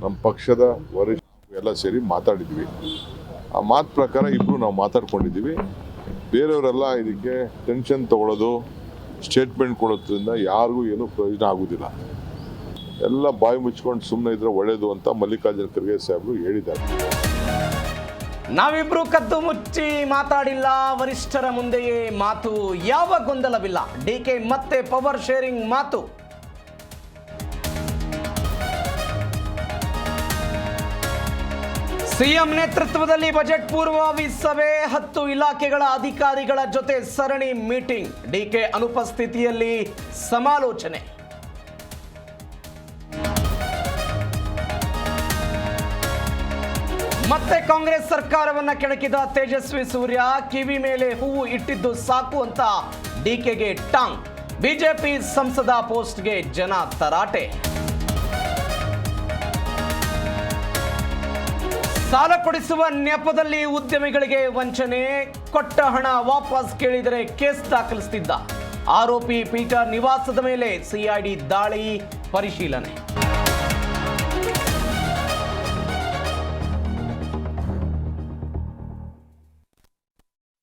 ನಮ್ಮ ಪಕ್ಷದ ವರಿಷ್ಠ ಎಲ್ಲ ಸೇರಿ ಮಾತಾಡಿದ್ವಿ. ಆ ಮಾತು ಪ್ರಕಾರ ಇಬ್ಬರು ನಾವು ಮಾತಾಡ್ಕೊಂಡಿದ್ದೀವಿ. ಬೇರೆಯವರೆಲ್ಲ ಇದಕ್ಕೆ ಟೆನ್ಷನ್ ತಗೊಳ್ಳೋದು, ಸ್ಟೇಟ್ಮೆಂಟ್ ಕೊಡೋದ್ರಿಂದ ಯಾರಿಗೂ ಏನೂ ಪ್ರಯೋಜನ ಆಗೋದಿಲ್ಲ. ಎಲ್ಲ ಬಾಯಿ ಮುಚ್ಕೊಂಡು ಸುಮ್ಮನೆ ಇದ್ರೆ ಒಳ್ಳೇದು ಅಂತ ಮಲ್ಲಿಕಾರ್ಜುನ ಖರ್ಗೆ ಸಾಹೇಬರು ಹೇಳಿದ್ದಾರೆ. ನಾವಿಬ್ರು ಕದ್ದು ಮುಚ್ಚಿ ಮಾತಾಡಿಲ್ಲ, ವರಿಷ್ಠರ ಮುಂದೆಯೇ ಮಾತು, ಯಾವ ಗೊಂದಲವಿಲ್ಲ. ಡಿಕೆ ಮತ್ತೆ ಪವರ್ ಶೇರಿಂಗ್ ಮಾತು. ಸಿಎಂ ನೇತೃತ್ವದಲ್ಲಿ ಬಜೆಟ್ ಪೂರ್ವಭಾವಿ ಸಭೆ, 10 ಇಲಾಖೆಗಳ ಅಧಿಕಾರಿಗಳ ಜೊತೆ ಸರಣಿ ಮೀಟಿಂಗ್. ಡಿಕೆ ಅನುಪಸ್ಥಿತಿಯಲ್ಲಿ ಸಮಾಲೋಚನೆ. ಮತ್ತೆ ಕಾಂಗ್ರೆಸ್ ಸರ್ಕಾರವನ್ನ ಕೆಣಕಿದ ತೇಜಸ್ವಿ ಸೂರ್ಯ, ಕಿವಿ ಮೇಲೆ ಹೂವು ಇಟ್ಟಿದ್ದು ಸಾಕು ಅಂತ ಡಿಕೆಗೆ ಟಾಂಗ್. ಬಿಜೆಪಿ ಸಂಸದ ಪೋಸ್ಟ್ಗೆ ಜನ ತರಾಟೆ. ಸಾಲ ಕೊಡಿಸುವ ನೆಪದಲ್ಲಿ ಉದ್ಯಮಿಗಳಿಗೆ ವಂಚನೆ, ಕೊಟ್ಟ ಹಣ ವಾಪಸ್ ಕೇಳಿದರೆ ಕೇಸ್ ದಾಖಲಿಸುತ್ತಿದ್ದ ಆರೋಪಿ ಪೀಟರ್ ನಿವಾಸದ ಮೇಲೆ ಸಿಐಡಿ ದಾಳಿ ಪರಿಶೀಲನೆ.